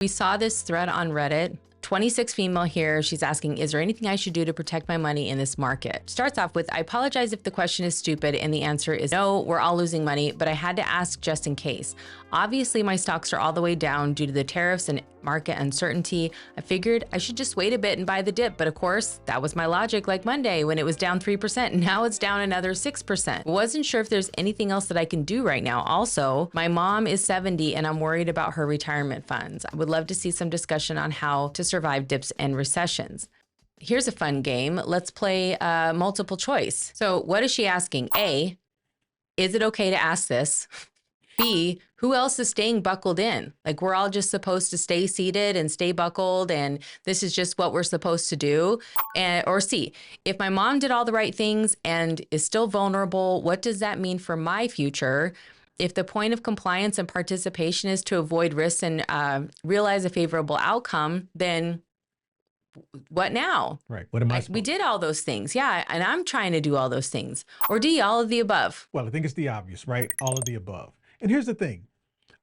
We saw this thread on Reddit. 26 female here. She's asking, is there anything I should do to protect my money in this market? Starts off with, I apologize if the question is stupid, and the answer is no, we're all losing money, but I had to ask just in case. Obviously, my stocks are all the way down due to the tariffs and market uncertainty. I figured I should just wait a bit and buy the dip, but of course, that was my logic like Monday when it was down 3%, and now it's down another 6%. Wasn't sure if there's anything else that I can do right now. Also, my mom is 70 and I'm worried about her retirement funds. I would love to see some discussion on how to survive dips and recessions. Here's a fun game. Let's play multiple choice. So what is she asking? A, is it okay to ask this? B, who else is staying buckled in? Like, we're all just supposed to stay seated and stay buckled, and this is just what we're supposed to do. Or C, if my mom did all the right things and is still vulnerable, what does that mean for my future? If the point of compliance and participation is to avoid risks and realize a favorable outcome, then what now? Right. What am I supposed We did all those things. Yeah. And I'm trying to do all those things. Or D, all of the above. Well, I think it's the obvious, right? All of the above. And here's the thing.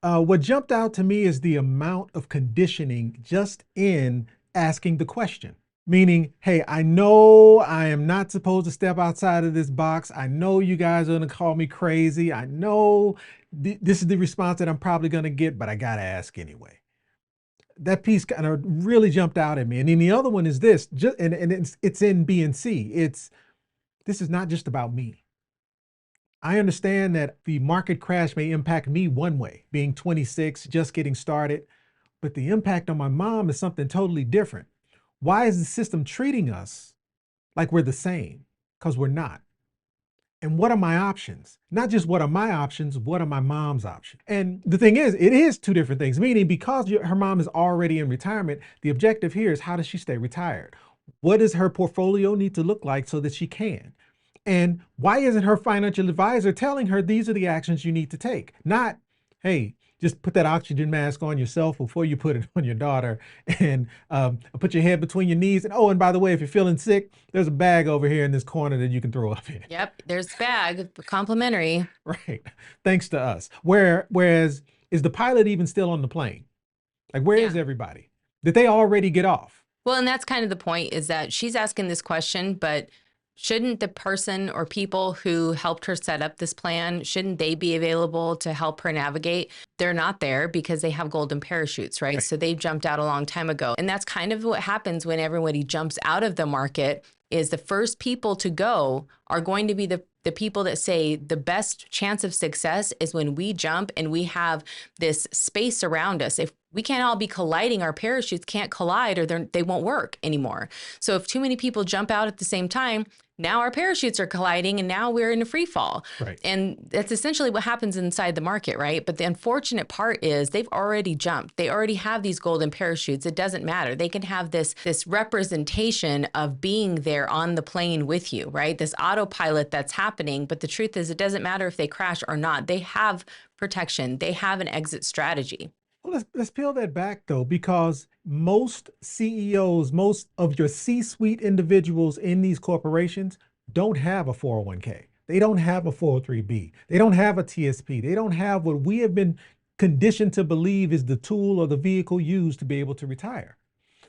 What jumped out to me is the amount of conditioning just in asking the question. Meaning, hey, I know I am not supposed to step outside of this box. I know you guys are going to call me crazy. I know this is the response that I'm probably going to get, but I got to ask anyway. That piece kind of really jumped out at me. And then the other one is this, and it's in B and C. This is not just about me. I understand that the market crash may impact me one way, being 26, just getting started, but the impact on my mom is something totally different. Why is the system treating us like we're the same? Because we're not. And what are my options? Not just what are my options, what are my mom's options? And the thing is, it is two different things, meaning because her mom is already in retirement, the objective here is how does she stay retired? What does her portfolio need to look like so that she can? And why isn't her financial advisor telling her these are the actions you need to take? Not, hey, just put that oxygen mask on yourself before you put it on your daughter, and put your head between your knees. And oh, and by the way, if you're feeling sick, there's a bag over here in this corner that you can throw up in. Yep, there's a bag, complimentary. Right, thanks to us. Whereas, is the pilot even still on the plane? Like, where is everybody? Did they already get off? Well, and that's kind of the point, is that she's asking this question, but shouldn't the person or people who helped her set up this plan, shouldn't they be available to help her navigate? They're not there because they have golden parachutes, right? So they jumped out a long time ago. And that's kind of what happens when everybody jumps out of the market, is the first people to go are going to be the people that say the best chance of success is when we jump and we have this space around us. If we can't all be colliding, our parachutes can't collide, or they won't work anymore. So if too many people jump out at the same time, now our parachutes are colliding and now we're in a free fall. Right. And that's essentially what happens inside the market, right? But the unfortunate part is they've already jumped. They already have these golden parachutes. It doesn't matter. They can have this representation of being there on the plane with you, right? This autopilot that's happening. But the truth is, it doesn't matter if they crash or not. They have protection. They have an exit strategy. Well, let's peel that back though, because most CEOs, most of your C-suite individuals in these corporations don't have a 401k. They don't have a 403b. They don't have a TSP. They don't have what we have been conditioned to believe is the tool or the vehicle used to be able to retire.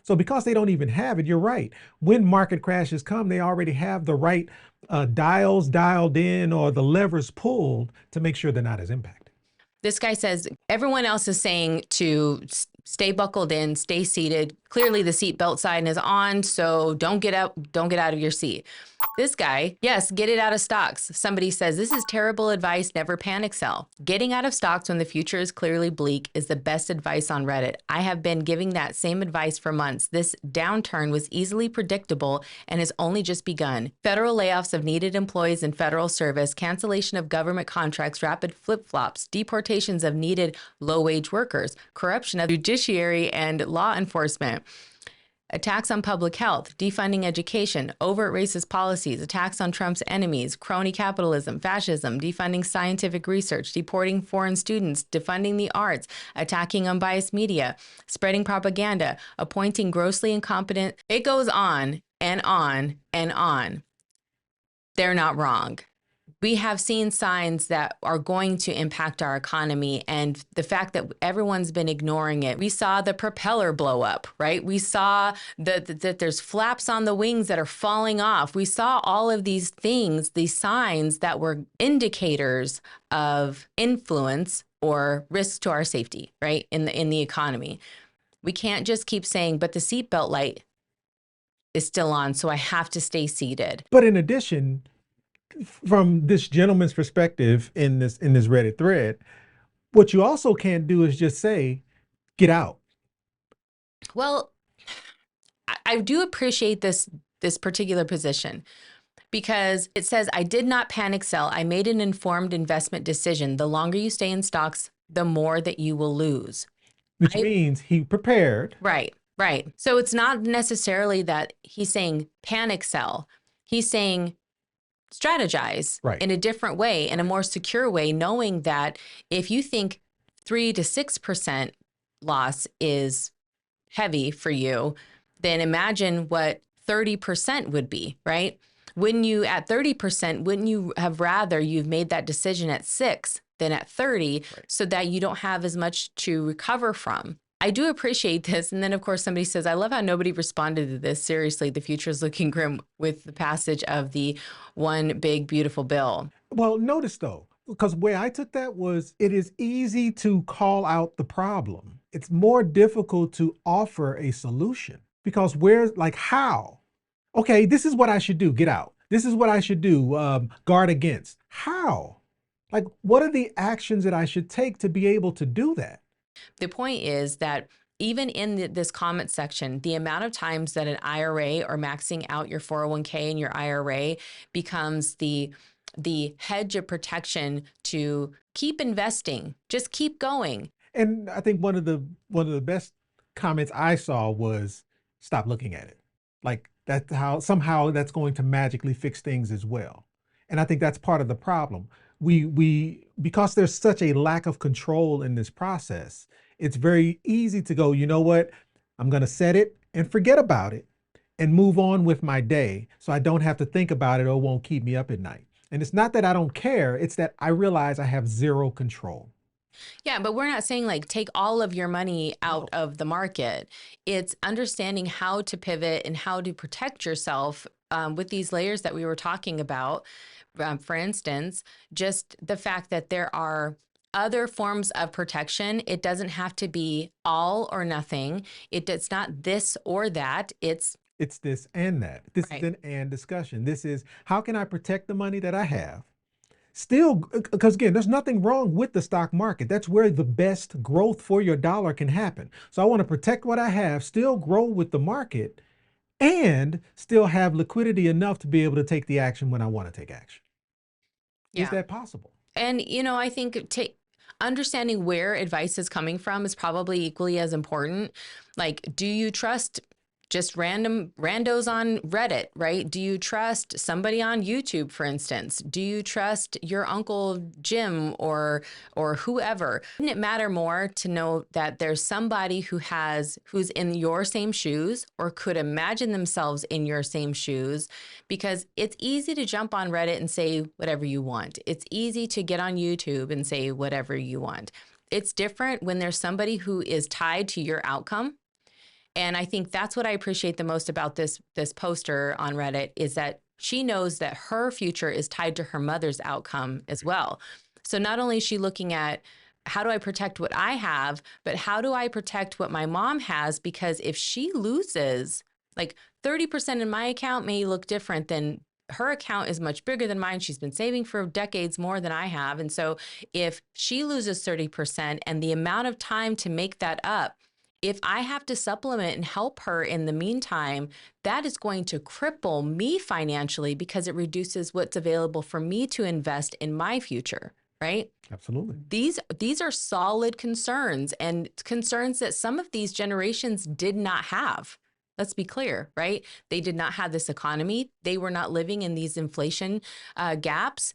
So because they don't even have it, you're right. When market crashes come, they already have the right dials dialed in or the levers pulled to make sure they're not as impacted. This guy says everyone else is saying to stay buckled in, stay seated. Clearly the seatbelt sign is on, so don't get out of your seat. This guy, yes, get it out of stocks. Somebody says, this is terrible advice, never panic sell. Getting out of stocks when the future is clearly bleak is the best advice on Reddit. I have been giving that same advice for months. This downturn was easily predictable and has only just begun. Federal layoffs of needed employees in federal service, cancellation of government contracts, rapid flip-flops, deportations of needed low-wage workers, corruption of judiciary and law enforcement, attacks on public health, defunding education, overt racist policies, attacks on Trump's enemies, crony capitalism, fascism, defunding scientific research, deporting foreign students, defunding the arts, attacking unbiased media, spreading propaganda, appointing grossly incompetent. It goes on and on and on. They're not wrong. We have seen signs that are going to impact our economy, and the fact that everyone's been ignoring it. We saw the propeller blow up, right? We saw that there's flaps on the wings that are falling off. We saw all of these things, these signs that were indicators of influence or risk to our safety, right? In the economy. We can't just keep saying, but the seatbelt light is still on, so I have to stay seated. But in addition, from this gentleman's perspective in this Reddit thread, what you also can't do is just say, get out. Well, I do appreciate this particular position because it says, I did not panic sell. I made an informed investment decision. The longer you stay in stocks, the more that you will lose. Which means he prepared. Right, right. So it's not necessarily that he's saying panic sell. He's saying strategize in a different way, in a more secure way, knowing that if you think 3 to 6% loss is heavy for you, then imagine what 30% would be, right? Wouldn't you, at 30%, wouldn't you have rather you've made that decision at 6 than at 30 so that you don't have as much to recover from? I do appreciate this. And then, of course, somebody says, I love how nobody responded to this. Seriously, the future is looking grim with the passage of the one big, beautiful bill. Well, notice though, because the way I took that was it is easy to call out the problem. It's more difficult to offer a solution because where's like how? Okay, this is what I should do. Get out. This is what I should do. Guard against. How? Like, what are the actions that I should take to be able to do that? The point is that even in this comment section, the amount of times that an IRA or maxing out your 401k and your IRA becomes the hedge of protection to keep investing, just keep going. And I think one of the best comments I saw was stop looking at it. Like that's how somehow that's going to magically fix things as well. And I think that's part of the problem. We because there's such a lack of control in this process, it's very easy to go, you know what? I'm going to set it and forget about it and move on with my day so I don't have to think about it or it won't keep me up at night. And it's not that I don't care, it's that I realize I have zero control. Yeah, but we're not saying like take all of your money out of the market. It's understanding how to pivot and how to protect yourself with these layers that we were talking about. For instance, just the fact that there are other forms of protection. It doesn't have to be all or nothing. It's not this or that. It's this and that. This is an and discussion. This is how can I protect the money that I have? Still, because again, there's nothing wrong with the stock market. That's where the best growth for your dollar can happen. So I want to protect what I have, still grow with the market, and still have liquidity enough to be able to take the action when I want to take action. Yeah. Is that possible? And, you know, I think understanding where advice is coming from is probably equally as important. Like, do you trust just random randos on Reddit, right? Do you trust somebody on YouTube, for instance? Do you trust your Uncle Jim or whoever? Wouldn't it matter more to know that there's somebody who's in your same shoes or could imagine themselves in your same shoes? Because it's easy to jump on Reddit and say whatever you want. It's easy to get on YouTube and say whatever you want. It's different when there's somebody who is tied to your outcome. And I think that's what I appreciate the most about this poster on Reddit is that she knows that her future is tied to her mother's outcome as well. So not only is she looking at how do I protect what I have, but how do I protect what my mom has? Because if she loses, like 30% in my account may look different than her account is much bigger than mine. She's been saving for decades more than I have. And so if she loses 30% and the amount of time to make that up, if I have to supplement and help her in the meantime, that is going to cripple me financially because it reduces what's available for me to invest in my future, right? Absolutely. These are solid concerns and concerns that some of these generations did not have. Let's be clear, right? They did not have this economy. They were not living in these inflation gaps.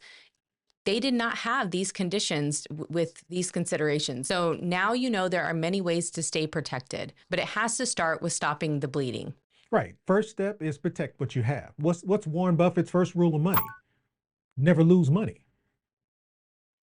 They did not have these conditions with these considerations. So now you know there are many ways to stay protected, but it has to start with stopping the bleeding. Right. First step is protect what you have. What's Warren Buffett's first rule of money? never lose money.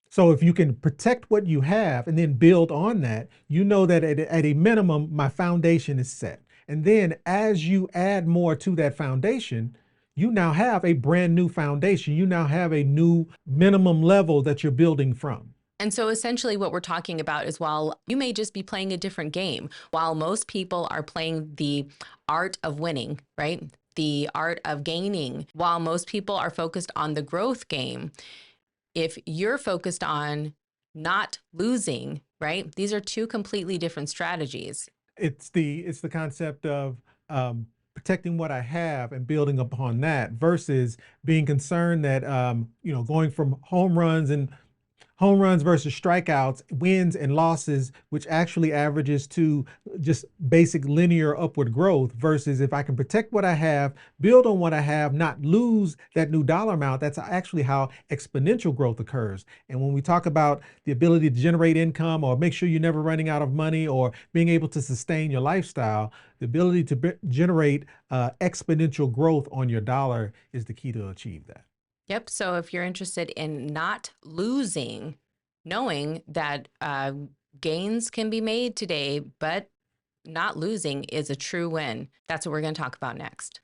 So if you can protect what you have and then build on that, you know that at a minimum, my foundation is set. And then as you add more to that foundation, you now have a brand new foundation. You now have a new minimum level that you're building from. And so essentially what we're talking about is while you may just be playing a different game, while most people are playing the art of winning, right? The art of gaining, while most people are focused on the growth game, if you're focused on not losing, right? These are two completely different strategies. It's the concept of protecting what I have and building upon that versus being concerned that going from home runs versus strikeouts, wins and losses, which actually averages to just basic linear upward growth, versus if I can protect what I have, build on what I have, not lose that new dollar amount, that's actually how exponential growth occurs. And when we talk about the ability to generate income or make sure you're never running out of money or being able to sustain your lifestyle, the ability to generate exponential growth on your dollar is the key to achieve that. Yep. So if you're interested in not losing, knowing that gains can be made today, but not losing is a true win. That's what we're going to talk about next.